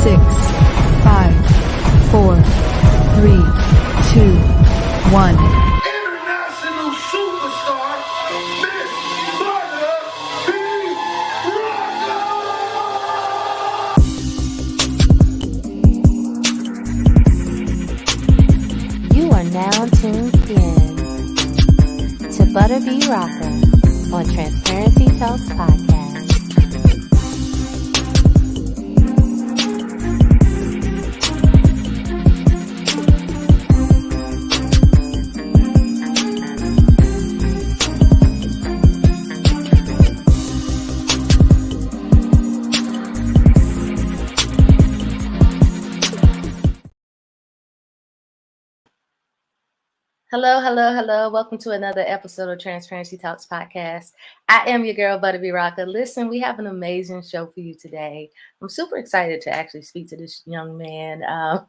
6, 5, 4, 3, 2, 1. International superstar, Miss Mother B. Rocker! You are now tuned in to Butter B. Rocker on Transparency Talks Podcast. Hello, hello, hello. Welcome to another episode of Transparency Talks Podcast. I am your girl, Butter B. Rocker. Listen, we have an amazing show for you today. I'm super excited to actually speak to this young man. I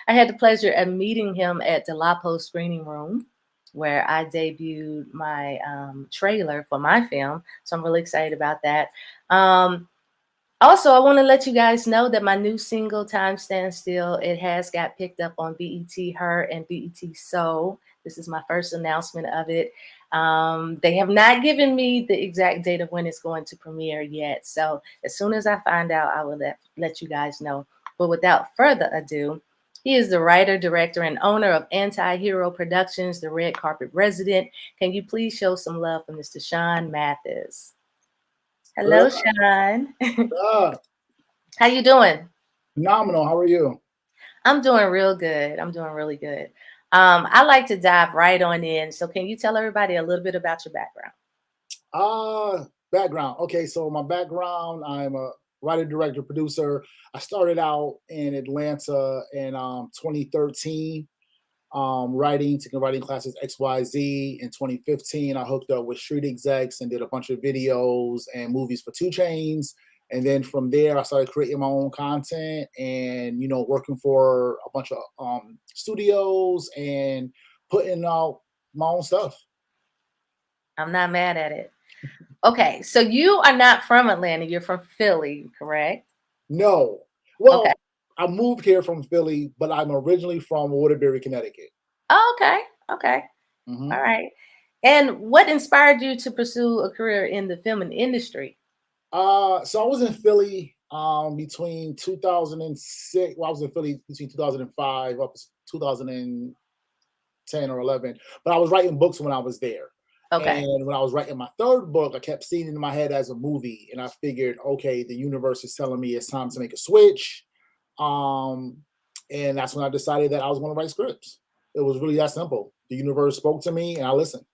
had the pleasure of meeting him at the Lapo Screening Room, where I debuted my trailer for my film. So I'm really excited about that. Also, I want to let you guys know that my new single, Time Stands Still, it has got picked up on BET Her and BET Soul. This is my first announcement of it. They have not given me the exact date of when it's going to premiere yet. So as soon as I find out, I will let you guys know. But without further ado, he is the writer, director, and owner of Anti-Hero Productions, the Red Carpet Resident. Can you please show some love for Mr. Shaun Mathis? Hello, Shaun. How you doing? Phenomenal. How are you? I'm doing real good. I'm doing really good. I like to dive right on in. So can you tell everybody a little bit about your background? Background. Okay, so my background, I'm a writer, director, producer. I started out in Atlanta in 2013, taking writing classes XYZ. In 2015, I hooked up with Street Execs and did a bunch of videos and movies for 2 Chainz. And then from there, I started creating my own content and, working for a bunch of studios and putting out my own stuff. I'm not mad at it. Okay, so you are not from Atlanta. You're from Philly, correct? No. Well, okay. I moved here from Philly, but I'm originally from Waterbury, Connecticut. Oh, okay. Mm-hmm. All right. And what inspired you to pursue a career in the film industry? So I was in Philly between 2006. Well, I was in Philly between 2005 up to 2010 or 11. But I was writing books when I was there. Okay. And when I was writing my 3rd book, I kept seeing it in my head as a movie. And I figured, okay, the universe is telling me it's time to make a switch. And that's when I decided that I was going to write scripts. It was really that simple. The universe spoke to me and I listened.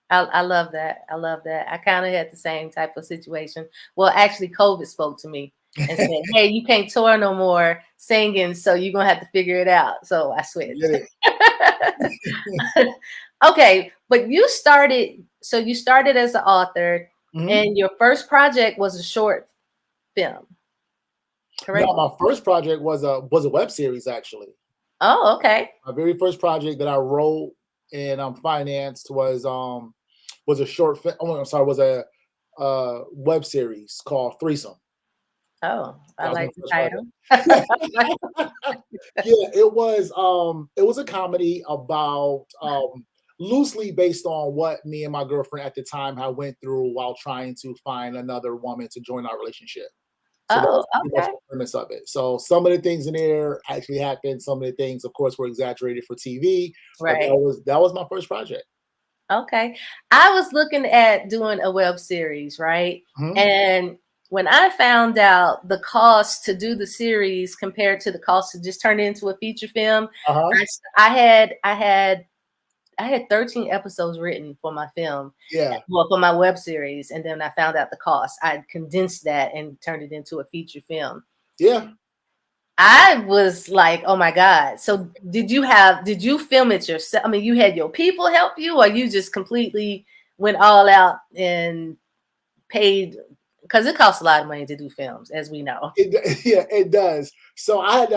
I love that. I love that. I kind of had the same type of situation. Well, actually, COVID spoke to me and said, hey, you can't tour no more singing, so you're going to have to figure it out. So I switched. Okay, but you started as an author, mm-hmm. and your first project was a short film, correct? No, my first project was a web series, actually. Oh, okay. My very first project that I wrote and financed was a short film. Oh, I'm sorry, was a web series called Threesome. Oh, I like the title. Yeah, it was a comedy about loosely based on what me and my girlfriend at the time had went through while trying to find another woman to join our relationship. So that was pretty much the premise of it. So some of the things in there actually happened. Some of the things, of course, were exaggerated for TV. Right. But that was my first project. Okay. I was looking at doing a web series, right? Mm-hmm. And when I found out the cost to do the series compared to the cost to just turn it into a feature film, I had 13 episodes written for my film. Yeah. Well, for my web series. And then I found out the cost. I condensed that and turned it into a feature film. Yeah. I was like, oh my God. So did you film it yourself? I mean, you had your people help you, or you just completely went all out and paid? Because it costs a lot of money to do films, as we know. It does. So I had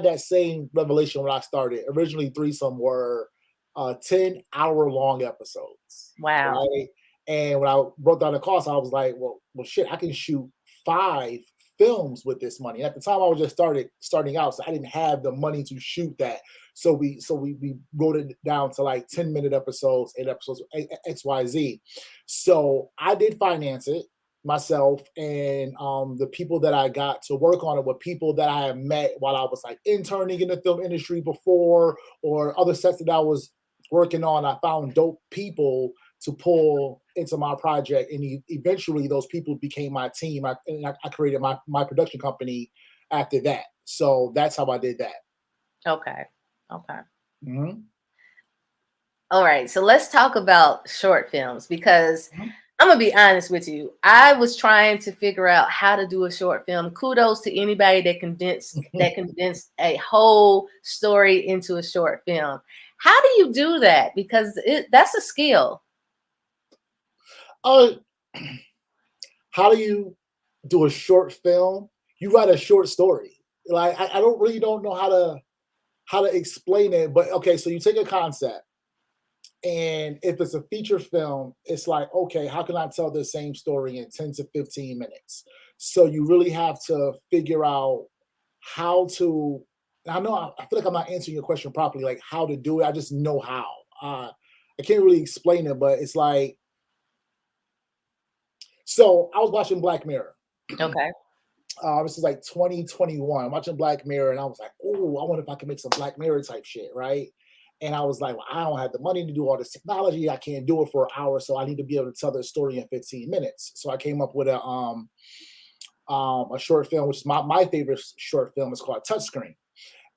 that same revelation when I started. Originally, Threesome were 10-hour-long episodes. Wow. Right? And when I wrote down the cost, I was like, well, shit, I can shoot 5 films with this money. At the time, I was just starting out, so I didn't have the money to shoot that. So we wrote it down to like 10-minute episodes, 8 episodes, XYZ. So I did finance it myself, and the people that I got to work on it were people that I had met while I was like interning in the film industry before, or other sets that I was working on. I found dope people to pull into my project, and eventually those people became my team. I created my production company after that. So that's how I did that. Okay. Mm-hmm. All right. So let's talk about short films, because Mm-hmm. I'm going to be honest with you. I was trying to figure out how to do a short film. Kudos to anybody that condensed a whole story into a short film. How do you do that? Because that's a skill. How do you do a short film? You write a short story. Like I don't know how to explain it, but okay, so you take a concept, and if it's a feature film, it's like, okay, how can I tell the same story in 10 to 15 minutes? So you really have to figure out how to. I know I feel like I'm not answering your question properly, like how to do it. I just know how. I can't really explain it, but it's like, so I was watching Black Mirror. Okay. This is like 2021. I'm watching Black Mirror, and I was like, oh, I wonder if I can make some Black Mirror type shit, right? And I was like, well, I don't have the money to do all this technology. I can't do it for an hour, so I need to be able to tell the story in 15 minutes. So I came up with a short film, which is my favorite short film. It's called Touchscreen.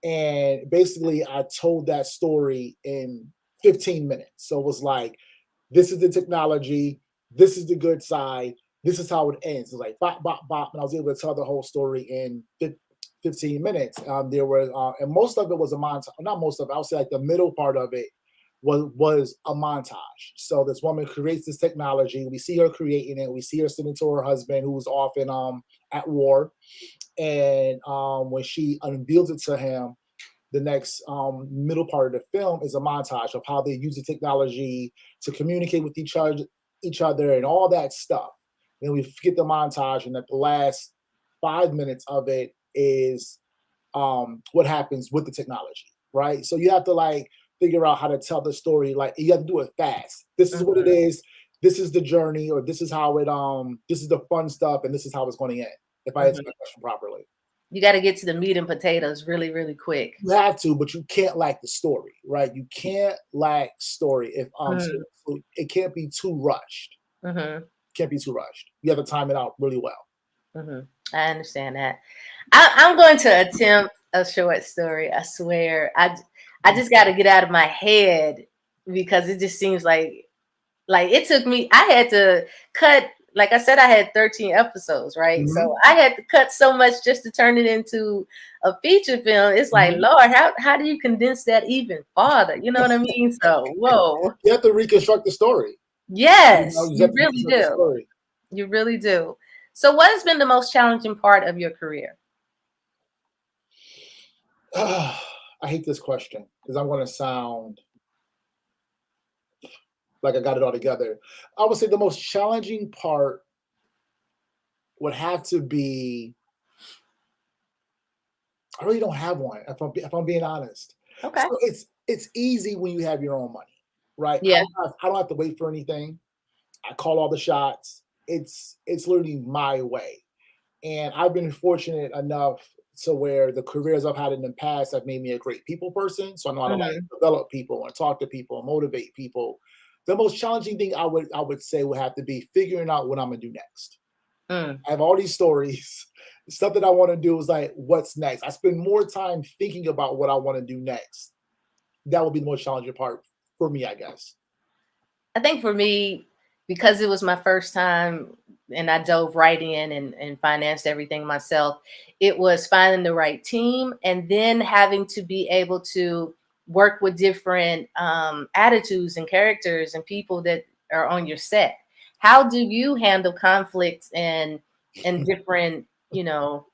And basically, I told that story in 15 minutes. So it was like, this is the technology, this is the good side, this is how it ends. It was like bop, bop, bop. And I was able to tell the whole story in 15 minutes. There were, and most of it was a montage. Not most of it, I would say like the middle part of it was a montage. So this woman creates this technology. We see her creating it. We see her sending it to her husband, who's often at war. And when she unveils it to him, the next middle part of the film is a montage of how they use the technology to communicate with each other and all that stuff. Then we get the montage, and at the last 5 minutes of it is what happens with the technology, right? So you have to like figure out how to tell the story. Like you have to do it fast. This is what it is. This is the journey, or this is how it. This is the fun stuff, and this is how it's going to end. If I answer my question properly. You got to get to the meat and potatoes really, really quick. You have to, but you can't lack the story, right? You can't lack story. If so it can't be too rushed. Can't be too rushed. You have to time it out really well. I understand that. I'm going to attempt a short story. I swear. I just got to get out of my head, because it just seems like it took me. I had to cut. Like I said, I had 13 episodes, right? Mm-hmm. So I had to cut so much just to turn it into a feature film. It's like, Lord, how do you condense that even farther? You know what I mean? So, whoa. You have to reconstruct the story. Yes, you really do. You really do. So what has been the most challenging part of your career? I hate this question because I'm going to sound like I got it all together. I would say the most challenging part would have to be, I really don't have one, if I'm being honest. Okay. So it's easy when you have your own money, right? Yeah. I don't have to wait for anything. I call all the shots. It's literally my way. And I've been fortunate enough to where the careers I've had in the past have made me a great people person. So I know how to like develop people and talk to people and motivate people. The most challenging thing I would say would have to be figuring out what I'm gonna do next. I have all these stories. Stuff that I want to do is like, what's next? I spend more time thinking about what I want to do next. That would be the most challenging part for me, I guess. I think for me, because it was my first time and I dove right in and financed everything myself, it was finding the right team and then having to be able to work with different attitudes and characters and people that are on your set. How do you handle conflicts and different, people?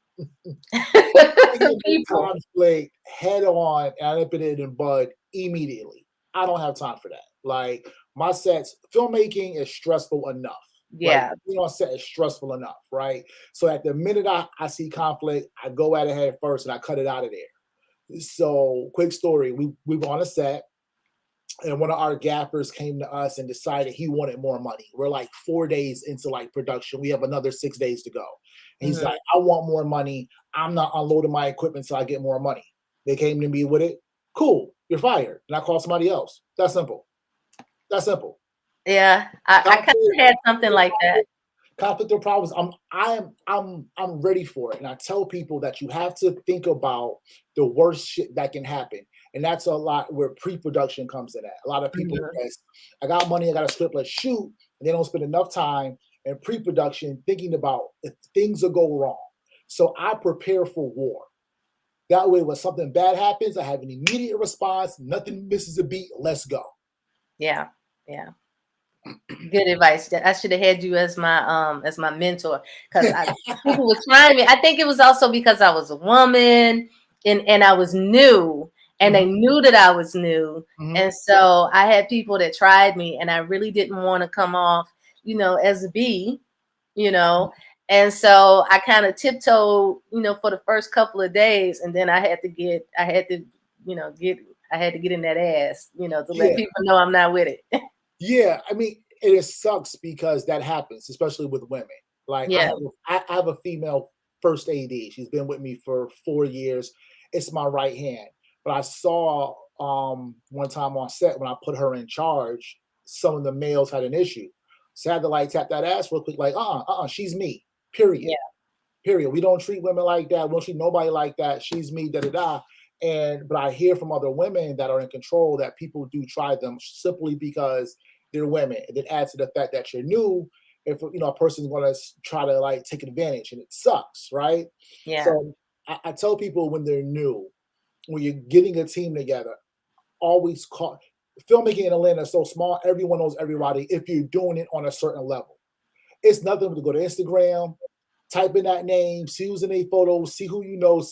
Conflict head on, and I nip it in bud immediately. I don't have time for that. Like my sets, filmmaking is stressful enough. Like, Yeah. being on set is stressful enough, right? So at the minute I see conflict, I go at it head first and I cut it out of there. So, quick story: we were on a set, and one of our gaffers came to us and decided he wanted more money. We're like 4 days into like production. We have another 6 days to go. And he's like, I want more money. I'm not unloading my equipment so I get more money. They came to me with it. Cool, you're fired. And I call somebody else. That's simple. That's simple. Yeah. I kind of had something like that. Conflict or problems, I'm ready for it. And I tell people that you have to think about the worst shit that can happen. And that's a lot where pre-production comes in at. A lot of people invest, I got money, I got a script, let's shoot. And they don't spend enough time in pre-production thinking about if things will go wrong. So I prepare for war. That way, when something bad happens, I have an immediate response. Nothing misses a beat. Let's go. Yeah. Yeah. Good advice. I should have had you as my mentor, because people were trying me. I think it was also because I was a woman and I was new, and they knew that I was new, and so I had people that tried me, and I really didn't want to come off, as a B, and so I kind of tiptoed, for the first couple of days, and then I had to get in that ass, to let people know I'm not with it. Yeah, I mean, it sucks because that happens, especially with women. Like, Yeah. I have a female first AD. She's been with me for 4 years. It's my right hand. But I saw one time on set when I put her in charge, some of the males had an issue. So I had to like tap that ass real quick, like, she's me. Period. Yeah. Period. We don't treat women like that. We don't treat nobody like that. She's me, da-da-da. But I hear from other women that are in control that people do try them simply because they're women. And it adds to the fact that you're new. If a person's going to try to like take advantage, and it sucks, right? Yeah. So I tell people when they're new, when you're getting a team together, always call. Filmmaking in Atlanta is so small. Everyone knows everybody if you're doing it on a certain level. It's nothing to go to Instagram, type in that name, see who's in their photos, see who knows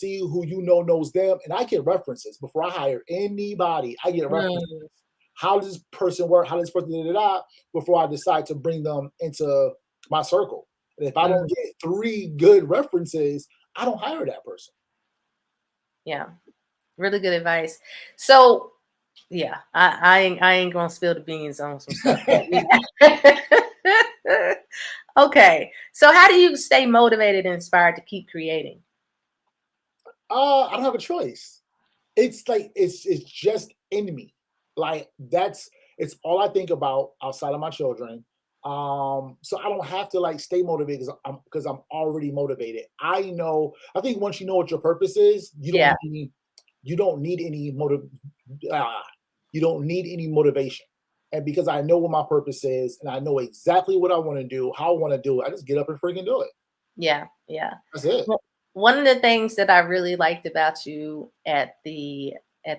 them. And I get references before I hire anybody. I get references. How does this person work? How does this person da-da-da, before I decide to bring them into my circle? And if I don't get 3 good references, I don't hire that person. Yeah. Really good advice. So yeah, I ain't gonna spill the beans on some stuff. Okay. So how do you stay motivated and inspired to keep creating? I don't have a choice. It's like it's just in me. Like it's all I think about outside of my children. So I don't have to like stay motivated because I'm already motivated. I think once you know what your purpose is, you don't need any motivation. And because I know what my purpose is and I know exactly what I want to do, how I want to do it, I just get up and freaking do it. Yeah, yeah. That's it. Well, one of the things that I really liked about you at the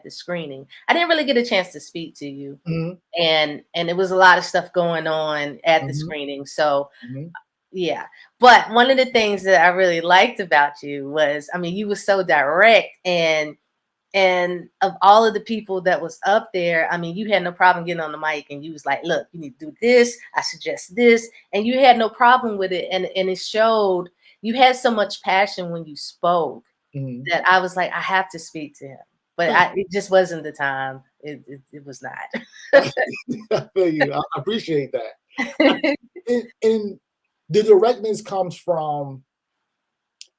screening, I didn't really get a chance to speak to you, and it was a lot of stuff going on at the screening. So yeah, but one of the things that I really liked about you was, I mean, you were so direct, and of all of the people that was up there, I mean, you had no problem getting on the mic and you was like, look, you need to do this. I suggest this. And you had no problem with it. And it showed you had so much passion when you spoke that I was like, I have to speak to him. But it just wasn't the time. It was not. I feel you. I appreciate that. And the directness comes from,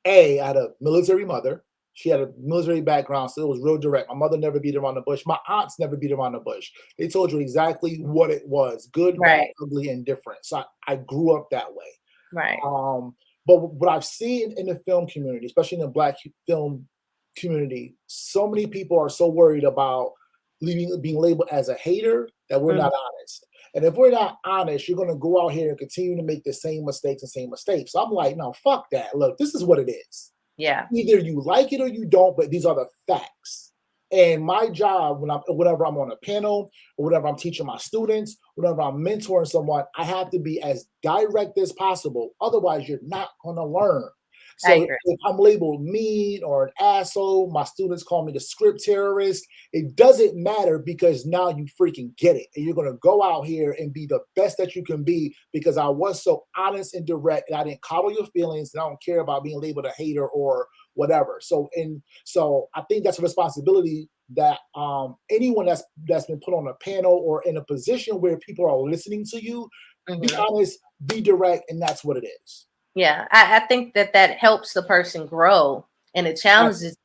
I had a military mother. She had a military background, so it was real direct. My mother never beat around the bush. My aunts never beat around the bush. They told you exactly what it was, good, bad, ugly, and different. So I grew up that way. Right. But what I've seen in the film community, especially in the Black film community, so many people are so worried about being labeled as a hater that we're not honest. And if we're not honest, you're going to go out here and continue to make the same mistakes. So I'm like, no, fuck that. Look, this is what it is. Yeah. Either you like it or you don't, but these are the facts. And my job, whenever I'm on a panel or whenever I'm teaching my students, whenever I'm mentoring someone, I have to be as direct as possible. Otherwise, you're not going to learn. I So agree. if I'm labeled mean or an asshole, my students call me the script terrorist. It doesn't matter because now you freaking get it. And you're going to go out here and be the best that you can be because I was so honest and direct and I didn't coddle your feelings and I don't care about being labeled a hater or whatever. So I think that's a responsibility that anyone that's been put on a panel or in a position where people are listening to you, be honest, be direct, and that's what it is. Yeah, I think that helps the person grow, and it challenges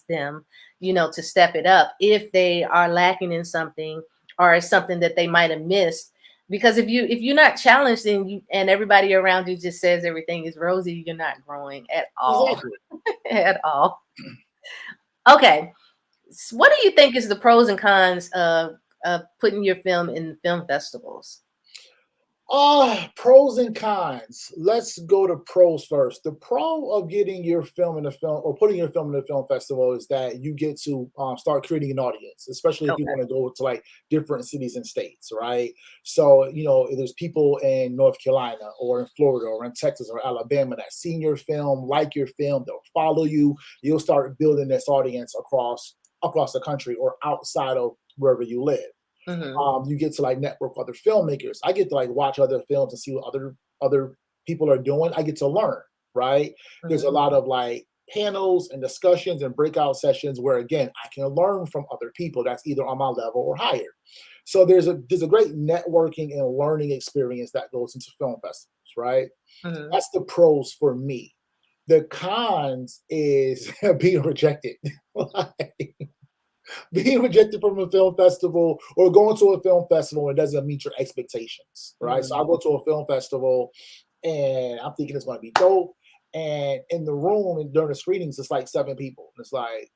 them, to step it up if they are lacking in something or it's something that they might have missed. Because if you're not challenged and everybody around you just says everything is rosy, you're not growing at all. Exactly. At all. Okay. What do you think is the pros and cons of putting your film in film festivals? Pros and cons. Let's go to pros first. The pro of getting your film in the film or putting your film in the film festival is that you get to start creating an audience, especially if you want to go to like different cities and states, right? So, there's people in North Carolina or in Florida or in Texas or Alabama that see your film, like your film, they'll follow you. You'll start building this audience across the country or outside of wherever you live. You get to like network with other filmmakers. I get to like watch other films and see what other people are doing. I get to learn, right? There's a lot of like panels and discussions and breakout sessions where again I can learn from other people that's either on my level or higher. So there's a great networking and learning experience that goes into film festivals, right? That's the pros for me. The cons is being rejected. Being rejected from a film festival or going to a film festival and doesn't meet your expectations, right? So I go to a film festival and I'm thinking it's going to be dope. And in the room and during the screenings, it's like 7 people. And it's like,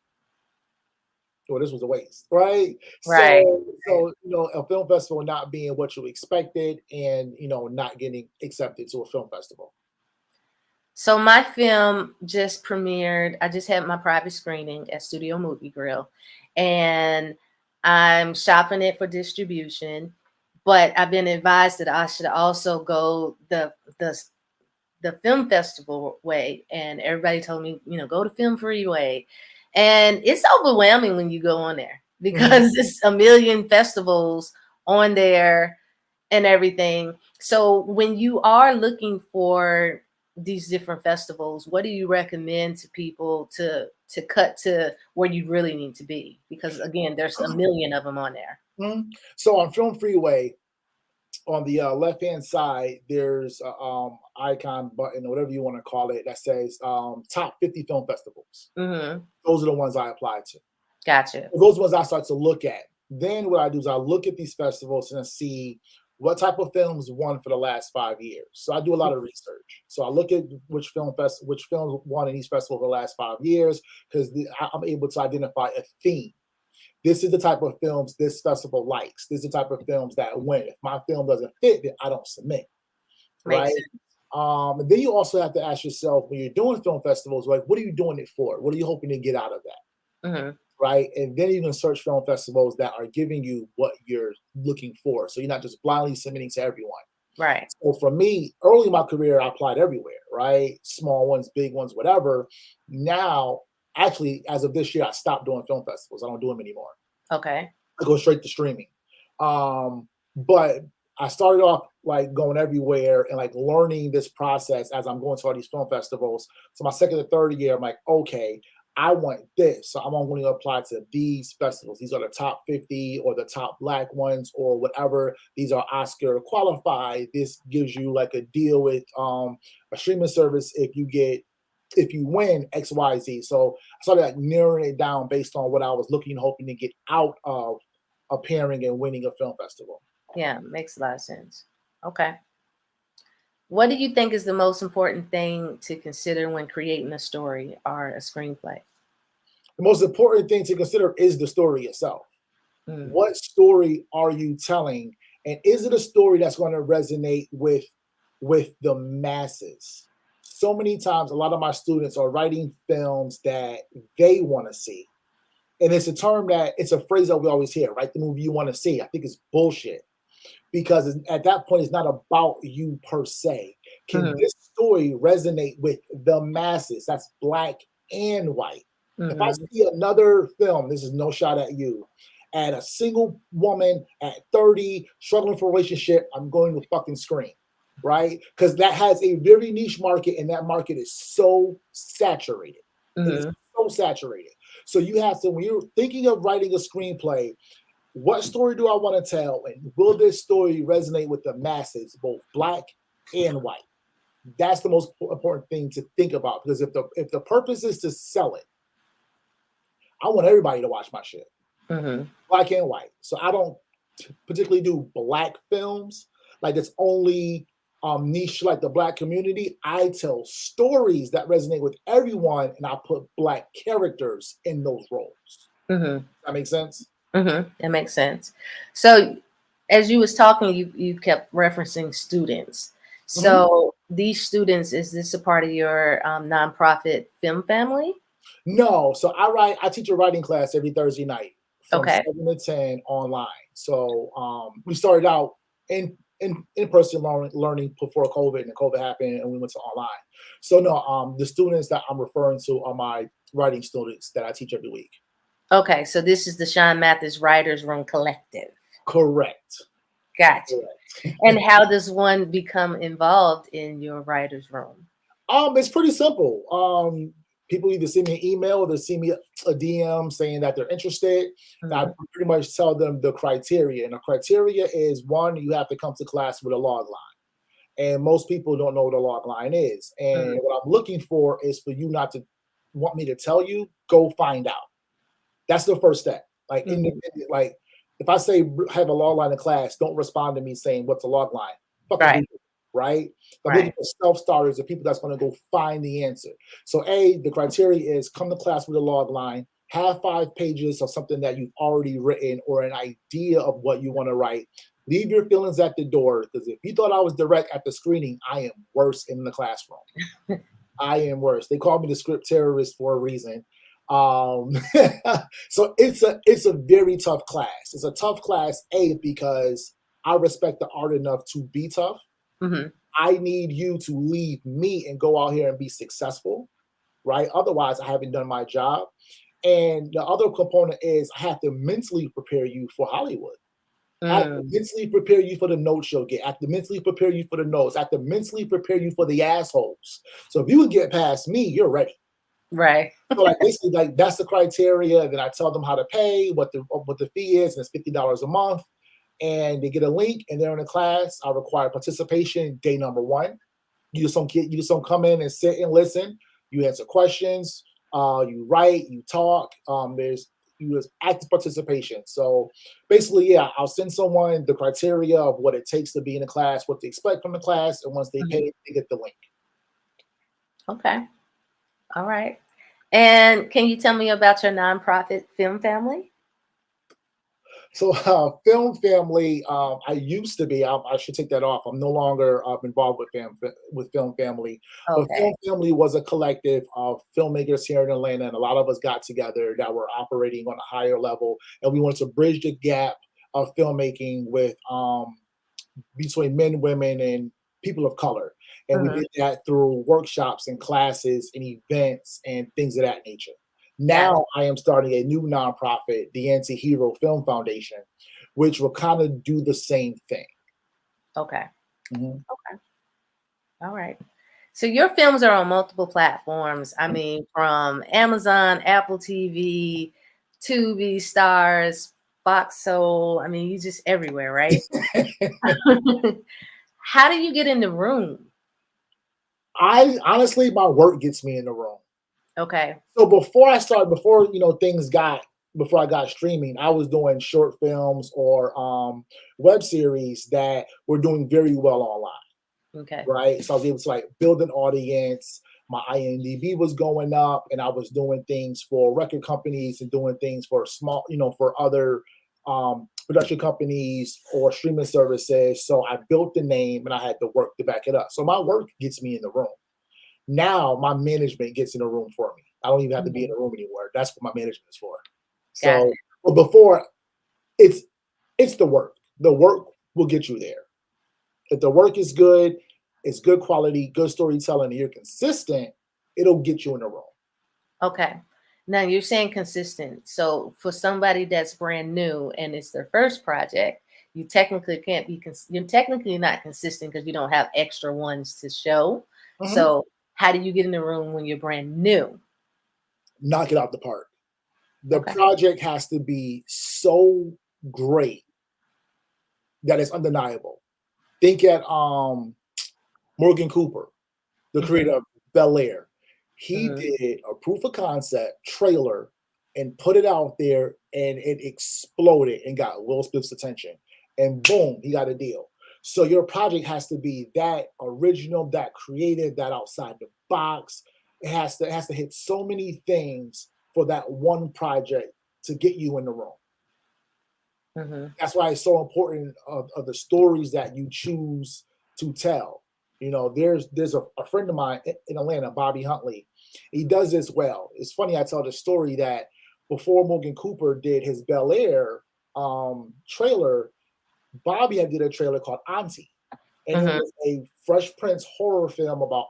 well, this was a waste, right? Right. So a film festival not being what you expected and, not getting accepted to a film festival. So my film just premiered. I just had my private screening at Studio Movie Grill, and I'm shopping it for distribution. But I've been advised that I should also go the film festival way, and everybody told me, go to Film Free way, and it's overwhelming when you go on there because it's a million festivals on there and everything. So when you are looking for these different festivals, what do you recommend to people to cut to where you really need to be? Because again, there's a million of them on there. So on Film Freeway, on the left-hand side, there's an icon button or whatever you want to call it that says top 50 film festivals. Those are the ones I apply to. Gotcha. Those ones I start to look at. Then what I do is I look at these festivals and see what type of films won for the last 5 years. So I do a lot of research. So I look at which films won in each festival for the last 5 years because I'm able to identify a theme. This is the type of films this festival likes. This is the type of films that win. If my film doesn't fit, then I don't submit. Right? And then you also have to ask yourself when you're doing film festivals, like, what are you doing it for? What are you hoping to get out of that? Right? And then you can search film festivals that are giving you what you're looking for. So you're not just blindly submitting to everyone. Right. So for me, early in my career, I applied everywhere, right? Small ones, big ones, whatever. Now, actually, as of this year, I stopped doing film festivals. I don't do them anymore. Okay. I go straight to streaming. But I started off like going everywhere and like learning this process as I'm going to all these film festivals. So my second or third year, I'm like, okay, I want this. So I'm going to apply to these festivals. These are the top 50 or the top Black ones or whatever. These are Oscar qualified. This gives you like a deal with a streaming service if you win X, Y, Z. So I started like narrowing it down based on what I was hoping to get out of appearing and winning a film festival. Yeah, makes a lot of sense. Okay. What do you think is the most important thing to consider when creating a story or a screenplay? The most important thing to consider is the story itself. What story are you telling? And is it a story that's going to resonate with the masses? So many times, a lot of my students are writing films that they want to see. And it's a phrase that we always hear, right? The movie you want to see. I think it's bullshit. because at that point, it's not about you per se. Can Mhm. this story resonate with the masses? That's black and white. If I Mhm. see another film, this is no shot at you, and a single woman at 30 struggling for a relationship, I'm going to fucking scream, right? Because that has a very niche market, and that market is so saturated. It is Mhm. so saturated. So you have to, when you're thinking of writing a screenplay, what story do I want to tell? And will this story resonate with the masses, both black and white? That's the most important thing to think about. Because if the purpose is to sell it, I want everybody to watch my shit, Mhm. black and white. So I don't particularly do black films, like it's only niche like the black community. I tell stories that resonate with everyone, and I put black characters in those roles. Mhm. That makes sense? Mhm. That makes sense. So, as you was talking, you kept referencing students. Mhm. So, these students, is this a part of your nonprofit film family? No, so I teach a writing class every Thursday night from Okay. 7 to 10 online. So we started out in person learning before COVID, and COVID happened and we went to online. So no, the students that I'm referring to are my writing students that I teach every week. Okay. So, this is the Shaun Mathis Writers Room Collective. Correct. Gotcha. Correct. And how does one become involved in your writers room? It's pretty simple. People either send me an email or they send me a DM saying that they're interested. And I Mhm. pretty much tell them the criteria. And the criteria is one, you have to come to class with a log line. And most people don't know what a log line is. Mhm. And what I'm looking for is for you not to want me to tell you, go find out. That's the first step. Like Mhm. independent, like if I say have a log line in class, don't respond to me saying what's a log line. Fucking Right. Google, right? I'm looking Right. for self-starters, the people that's going to go find the answer. So the criteria is come to class with a log line, have 5 pages of something that you've already written or an idea of what you want to write. Leave your feelings at the door, because if you thought I was direct at the screening, I am worse in the classroom. I am worse. They call me the script terrorist for a reason. Um, so it's a very tough class. It's a tough class, because I respect the art enough to be tough. Mhm. I need you to leave me and go out here and be successful, right? Otherwise, I haven't done my job. And the other component is I have to mentally prepare you for Hollywood. I have to Mm. mentally prepare you for the notes you'll get. I have to mentally prepare you for the notes. I have to mentally prepare you for the assholes. So if you can get past me, you're ready. Right. So like basically, like that's the criteria. Then I tell them how to pay, what the fee is, and it's $50 a month. And they get a link, and they're in a class. I require participation day number 1. You just don't come in and sit and listen. You answer questions. You write. You talk. There's active participation. So basically, yeah, I'll send someone the criteria of what it takes to be in a class, what to expect from the class, and once they Mhm. pay, they get the link. Okay. All right. And can you tell me about your nonprofit film family? So, film family. I used to be. I should take that off. I'm no longer involved with film family. But Okay. film family was a collective of filmmakers here in Atlanta, and a lot of us got together that were operating on a higher level, and we wanted to bridge the gap of filmmaking with between men, women, and people of color. And we Mhm. did that through workshops and classes and events and things of that nature. Got it. Now I am starting a new nonprofit, the Anti-Hero Film Foundation, which will kind of do the same thing. Okay. Mhm. Okay. All right. So your films are on multiple platforms. I mean, from Amazon, Apple TV, Tubi, Stars, Fox Soul. I mean, you just everywhere, right? How do you get in the room? I honestly, my work gets me in the room. Okay. So before I got streaming, I was doing short films or web series that were doing very well online. Okay. Right? So I was able to like build an audience. My IMDb was going up, and I was doing things for record companies and doing things for for other production companies or streaming services. So I built the name, and I had the work to back it up. So my work gets me in the room. Now my management gets in the room for me. I don't even have to be in Mhm. the room anymore. That's what my management is for. Got So, but before it's it's the work. The work will get you there. If the work is good, it's good quality, good storytelling, and you're consistent, it'll get you in the room. Okay. Now you're saying consistent. So for somebody that's brand new and it's their first project, you technically can't be, you're technically not consistent because you don't have extra ones to show. Mhm. So how do you get in the room when you're brand new? Knock it out the park. The Okay. project has to be so great that it's undeniable. Think at Morgan Cooper, the creator of Bel Air. He did a proof of concept trailer and put it out there, and it exploded and got Will Smith's attention. And boom, he got a deal. So your project has to be that original, that creative, that outside the box. It has to hit so many things for that one project to get you in the room. That's why it's so important of the stories that you choose to tell. You know, there's a friend of mine in Atlanta, Bobby Huntley. He does this well. It's funny, I tell the story that before Morgan Cooper did his Bel Air trailer, Bobby had did a trailer called Auntie. And it was a Fresh Prince horror film about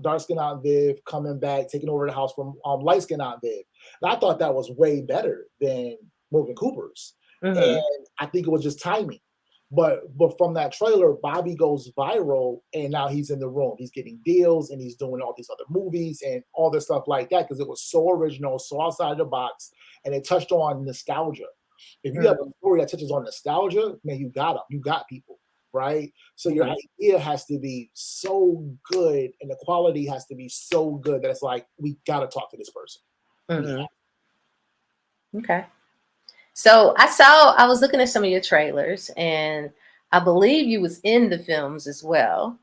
dark-skinned Aunt Viv coming back, taking over the house from light-skinned Aunt Viv. And I thought that was way better than Morgan Cooper's. And I think it was just timing. But from that trailer, Bobby goes viral, and now he's in the room. He's getting deals, and he's doing all these other movies and all this stuff like that because it was so original, so outside the box, and it touched on nostalgia. If you have a story that touches on nostalgia, man, you got them. You got people, right? So your idea has to be so good, and the quality has to be so good that it's like, we got to talk to this person. Okay. So I was looking at some of your trailers, and I believe you was in the films as well.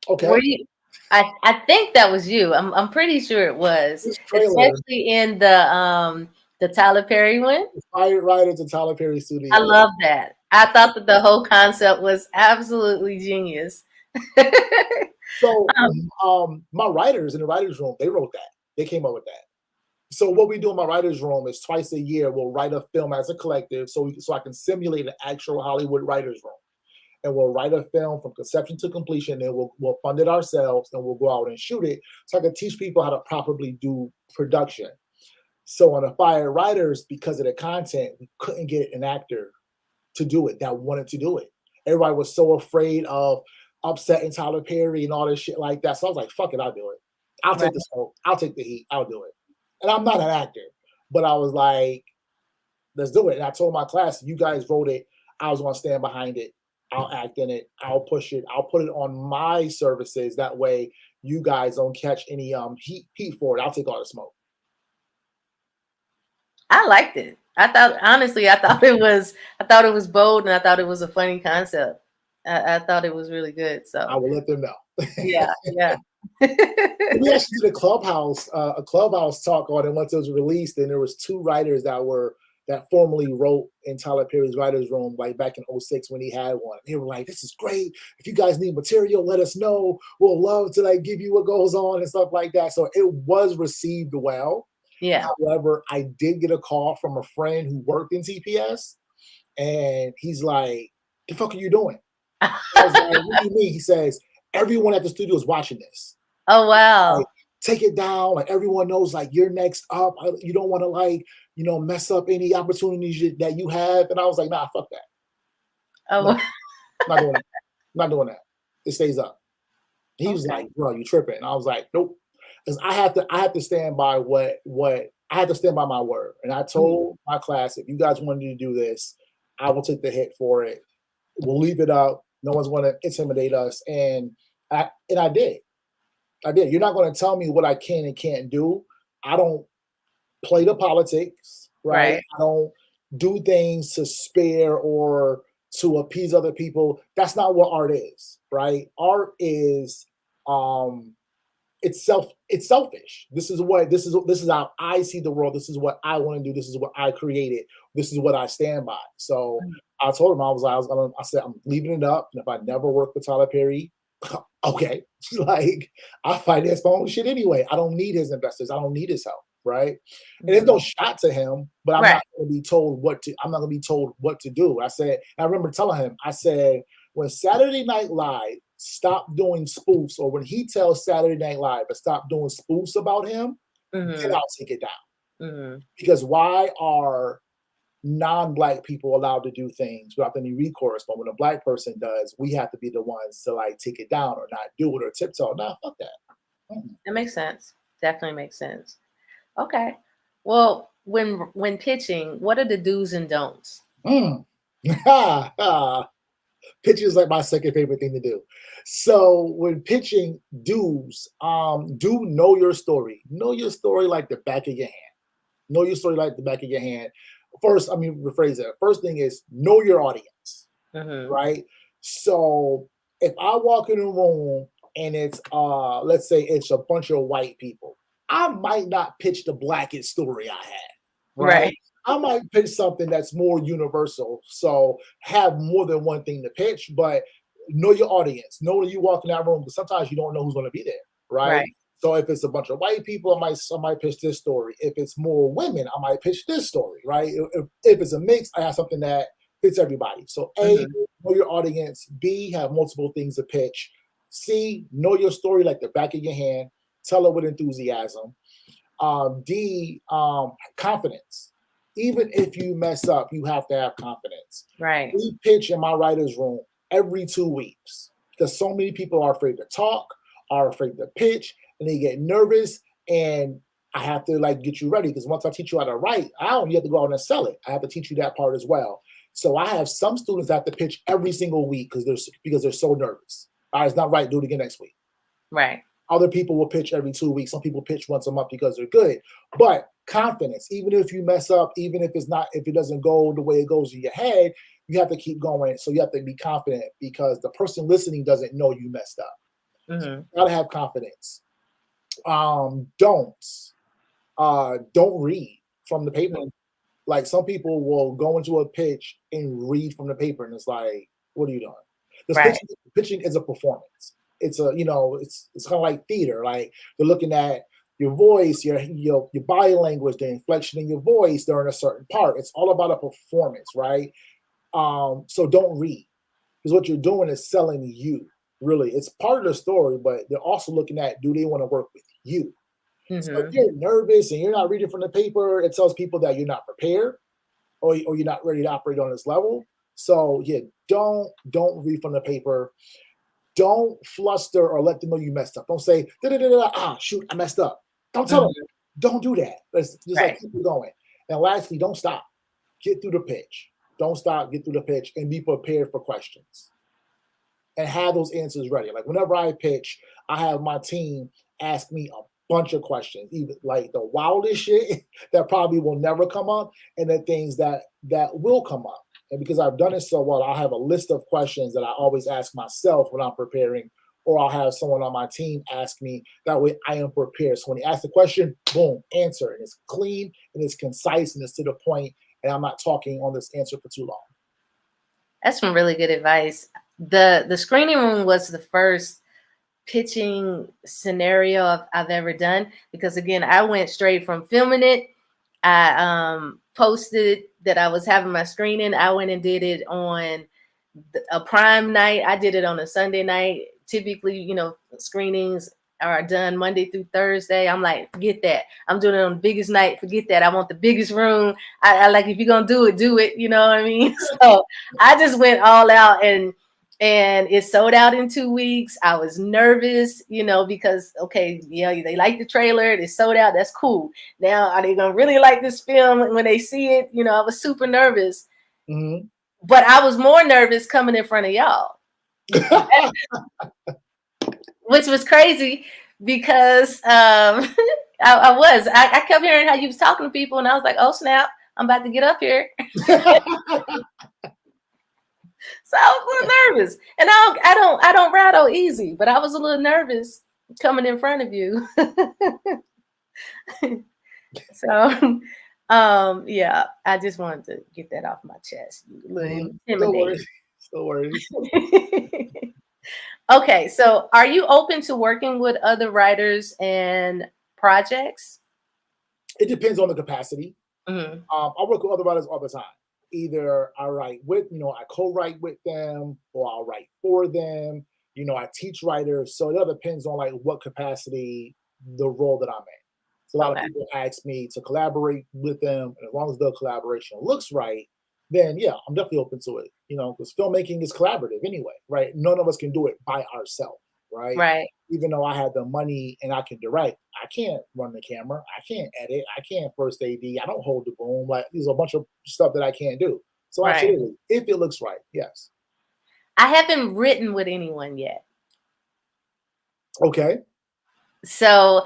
Okay. Were you? I think that was you. I'm pretty sure it was, especially in the Tyler Perry one. Fired right into Tyler Perry studio. I love that. I thought that the whole concept was absolutely genius. So my writers in the writers' room, they wrote that. They came up with that. So what we do in my writers' room is twice a year we'll write a film as a collective, so I can simulate an actual Hollywood writers' room, and we'll write a film from conception to completion, and we'll fund it ourselves, and we'll go out and shoot it, so I can teach people how to properly do production. So on the Fire Writers, because of the content, we couldn't get an actor to do it that wanted to do it. Everybody was so afraid of upsetting Tyler Perry and all this shit like that. So I was like, fuck it, I'll do it. I'll take the smoke. I'll take the heat. I'll do it. And I'm not an actor, but I was like, let's do it. And I told my class, you guys wrote it. I was going to stand behind it. I'll act in it. I'll push it. I'll put it on my services. That way you guys don't catch any heat for it. I'll take all the smoke. I liked it. I thought it was bold, and I thought it was a funny concept. I thought it was really good. So I will let them know. Yeah. We actually did a clubhouse talk on it once it was released, and there was two writers that formerly wrote in Tyler Perry's writers' room, like back in 2006 when he had one. They were like, "This is great. If you guys need material, let us know. We'll love to like give you what goes on and stuff like that." So it was received well. Yeah. However, I did get a call from a friend who worked in TPS, and he's like, "The fuck are you doing?" I was like, "What do you mean?" He says, "Everyone at the studio is watching this. Oh wow! Like, take it down. Like everyone knows, like you're next up. You don't want to like mess up any opportunities that you have." And I was like, "Nah, fuck that. Oh, no, not doing that. Not doing that. It stays up." He was like, "Bro, you tripping?" And I was like, "Nope." Because I have to stand by what I had to stand by my word. And I told my class, if you guys wanted to do this, I will take the hit for it. We'll leave it up. No one's going to intimidate us. And I did. You're not going to tell me what I can and can't do. I don't play the politics, right? I don't do things to spare or to appease other people. That's not what art is, right? Art is it's selfish. This is how I see the world. This is what I want to do. This is what I created. This is what I stand by. So I told him I said I'm leaving it up. And if I never work with Tyler Perry, okay, like I finance my own shit anyway. I don't need his investors. I don't need his help. right? And there's no shot to him, but I'm Right. not going to be told what to. I'm not going to be told what to do. I remember telling him, I said, when Saturday Night Live stop doing spoofs, or when he tells Saturday Night Live to stop doing spoofs about him, then I'll take it down. Because why are non-black people allowed to do things without any recourse, but when a black person does, we have to be the ones to like take it down or not do it or tiptoe? Nah, fuck that. That makes sense. Definitely makes sense. Okay. Well, when pitching, what are the do's and don'ts? Pitching is like my second favorite thing to do. So when pitching, do's, do know your story. Know your story like the back of your hand. Know your story like the back of your hand. First, rephrase that. First thing is know your audience, right? So if I walk in a room and it's, let's say it's a bunch of white people, I might not pitch the blackest story I had, right? I might pitch something that's more universal. So have more than one thing to pitch, but know your audience. Know when you walk in that room, because sometimes you don't know who's going to be there, right? So if it's a bunch of white people, I might pitch this story. If it's more women, I might pitch this story, right? If it's a mix, I have something that fits everybody. So A, know your audience. B, have multiple things to pitch. C, know your story like the back of your hand. Tell it with enthusiasm. D, confidence. Even if you mess up, you have to have confidence. Right. We pitch in my writer's room every 2 weeks because so many people are afraid to talk, are afraid to pitch, and they get nervous. And I have to like get you ready because once I teach you how to write, I don't have to go out and sell it. I have to teach you that part as well. So I have some students that have to pitch every single week because they're so nervous. All right, it's not right. Do it again next week. Right. Other people will pitch every 2 weeks. Some people pitch once a month because they're good. But confidence, even if you mess up, even if it doesn't go the way it goes in your head, you have to keep going. So you have to be confident because the person listening doesn't know you messed up. So you gotta have confidence. Don't read from the paper. Like some people will go into a pitch and read from the paper, and it's like, what are you doing? Because pitching is a performance. It's it's kind of like theater. Like they're looking at your voice, your body language, the inflection in your voice during a certain part. It's all about a performance, right? So don't read, because what you're doing is selling you. Really, it's part of the story, but they're also looking at, do they want to work with you? So if you're nervous and you're not reading from the paper, it tells people that you're not prepared or you're not ready to operate on this level. So yeah, don't read from the paper. Don't fluster or let them know you messed up. Don't say, shoot, I messed up. Don't tell them. Don't do that. Let's just like keep it going. And lastly, don't stop. Get through the pitch. Don't stop, get through the pitch, and be prepared for questions. And have those answers ready. Like whenever I pitch, I have my team ask me a bunch of questions, even like the wildest shit that probably will never come up, and the things that will come up. And because I've done it so well, I'll have a list of questions that I always ask myself when I'm preparing, or I'll have someone on my team ask me. That way I am prepared. So when he asks the question, boom, answer. And it's clean and it's concise and it's to the point, and I'm not talking on this answer for too long. That's some really good advice. The screening room was the first pitching scenario I've ever done, because again, I went straight from filming it. I posted that I was having my screening. I went and did it on a prime night. I did it on a Sunday night. Typically, screenings are done Monday through Thursday. I'm like, forget that. I'm doing it on the biggest night. Forget that. I want the biggest room. I like, if you're going to do it. You know what I mean? So I just went all out, and it sold out in 2 weeks. I was nervous, because, okay, they like the trailer. It sold out. That's cool. Now, are they going to really like this film when they see it? I was super nervous. But I was more nervous coming in front of y'all. Which was crazy because I kept hearing how you was talking to people, and I was like, oh snap, I'm about to get up here. So I was a little nervous, and I don't rattle easy, but I was a little nervous coming in front of you. So yeah, I just wanted to get that off my chest. No worries. Okay, so are you open to working with other writers and projects? It depends on the capacity. Mhm. I work with other writers all the time. Either I write with, I co-write with them, or I'll write for them. I teach writers, so it all depends on like what capacity the role that I'm in. So a lot of Okay. people ask me to collaborate with them, and as long as the collaboration looks right, then yeah, I'm definitely open to it. Because filmmaking is collaborative anyway, right? None of us can do it by ourselves, right? Right. Even though I have the money and I can direct, I can't run the camera, I can't edit, I can't first AD, I don't hold the boom. Like there's a bunch of stuff that I can't do. So Right. absolutely, if it looks right, yes. I haven't written with anyone yet. Okay. So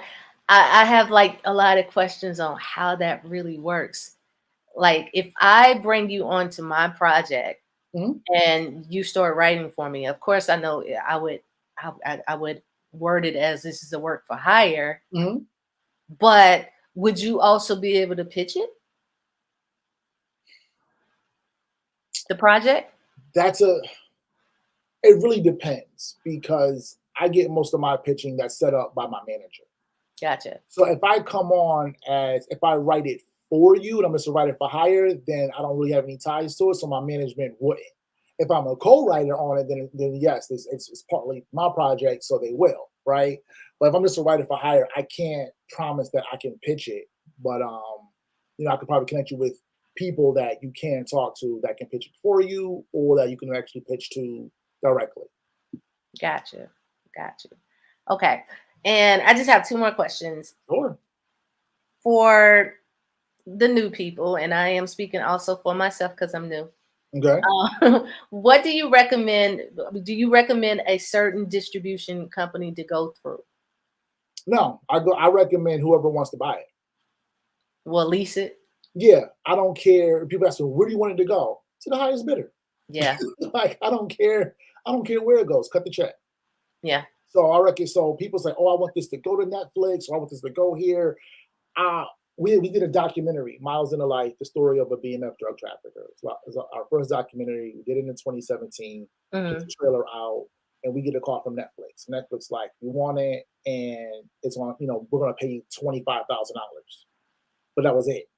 I have like a lot of questions on how that really works. Like if I bring you onto my project Mhm. and you start writing for me, of course I know I would word it as this is a work for hire, Mhm. but would you also be able to pitch it? The project? It really depends because I get most of my pitching that's set up by my manager. Gotcha. So if I write it for you and I'm just a writer for hire, then I don't really have any ties to it. So my management wouldn't. If I'm a co-writer on it, then yes, it's partly my project, so they will, right? But if I'm just a writer for hire, I can't promise that I can pitch it. But I could probably connect you with people that you can talk to that can pitch it for you, or that you can actually pitch to directly. Gotcha. Gotcha. Okay. And I just have two more questions Sure. for the new people, and I am speaking also for myself because I'm new. Okay. What do you recommend? Do you recommend a certain distribution company to go through? No, I recommend whoever wants to buy it. Well, lease it. Yeah, I don't care. People ask me, where do you want it to go? To the highest bidder. Yeah. Like I don't care. I don't care where it goes. Cut the check. Yeah. So I reckon. So people say, "Oh, I want this to go to Netflix, or I want this to go here." Uh we did a documentary, Miles in the Life, the story of a BMF drug trafficker. It's our first documentary. We did it in 2017. Put the Mhm. trailer out, and we get a call from Netflix. Netflix like, "We want it, and it's on. We're gonna pay you $25,000." But that was it.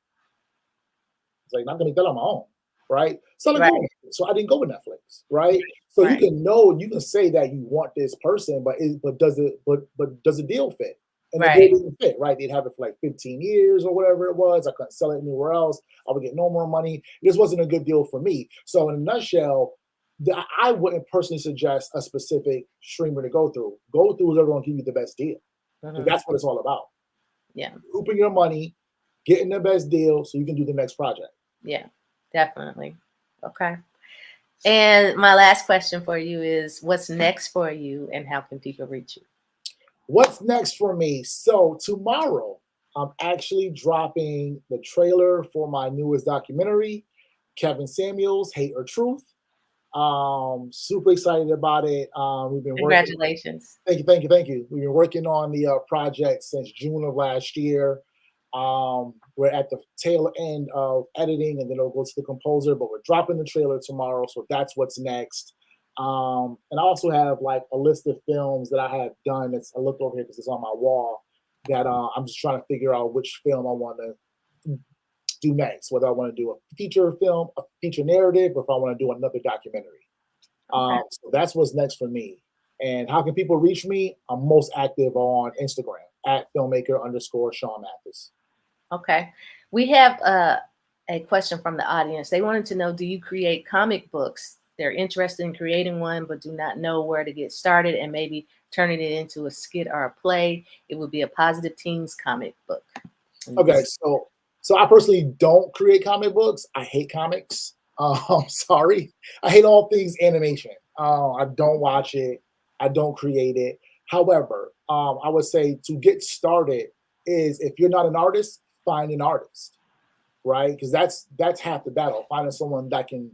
It's like, not gonna make that on my own, right? So I Right. go with Netflix. So I didn't go with Netflix, right? So Right. you can say that you want this person, but does the deal fit? And the deal Right. didn't fit, right? They'd have it for like 15 years or whatever it was. I couldn't sell it anywhere else. I would get no more money. This wasn't a good deal for me. So in a nutshell, I wouldn't personally suggest a specific streamer to go through. Go through whoever going to give you the best deal. Because Mhm. that's what it's all about. Yeah. Hooping your money, getting the best deal so you can do the next project. Yeah. Definitely. Okay. And my last question for you is, what's next for you, and how can people reach you? What's next for me? So tomorrow, I'm actually dropping the trailer for my newest documentary, Kevin Samuels, Hate or Truth. Super excited about it. We've been working. Congratulations. Thank you, thank you, thank you. We've been working on the project since June of last year. We're at the tail end of editing, and then it'll go to the composer. But we're dropping the trailer tomorrow, so that's what's next. And I also have like a list of films that I have done. I looked over here because it's on my wall. That I'm just trying to figure out which film I want to do next. Whether I want to do a feature film, a feature narrative, or if I want to do another documentary. Okay. So that's what's next for me. And how can people reach me? I'm most active on Instagram at filmmaker_Shaun Mathis. Okay. We have a question from the audience. They wanted to know, do you create comic books? They're interested in creating one, but do not know where to get started, and maybe turning it into a skit or a play. It would be a positive teens comic book. Okay, so I personally don't create comic books. I hate comics. Sorry. I hate all things animation. I don't watch it. I don't create it. However, I would say to get started is, if you're not an artist, find an artist, right? Because that's half the battle. Finding someone that can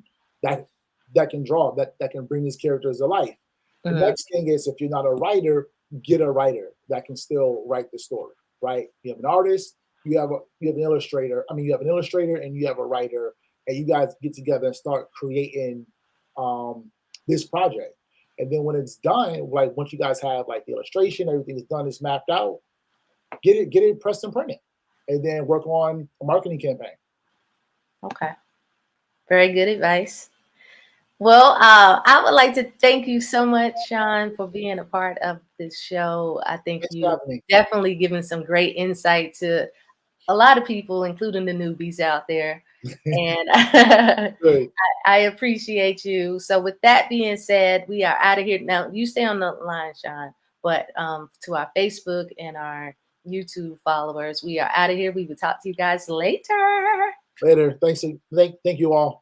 draw, that can bring these characters to life. The Mhm. next thing is, if you're not a writer, get a writer that can still write the story, right? You have an artist, you have an illustrator. I mean, you have an illustrator and you have a writer, and you guys get together and start creating this project. And then when it's done, like once you guys have like the illustration, everything is done, it's mapped out, get it pressed and printed. and then work on a marketing campaign. Okay. Very good advice. Well, I would like to thank you so much, Shaun, for being a part of this show. I think Thanks for you having me. definitely given some great insight to a lot of people, including the newbies out there. And Good. I appreciate you. So with that being said, we are out of here. Now you stay on the line, Shaun, but to our Facebook and our YouTube followers, we are out of here. We will talk to you guys later. Later. Thank you all.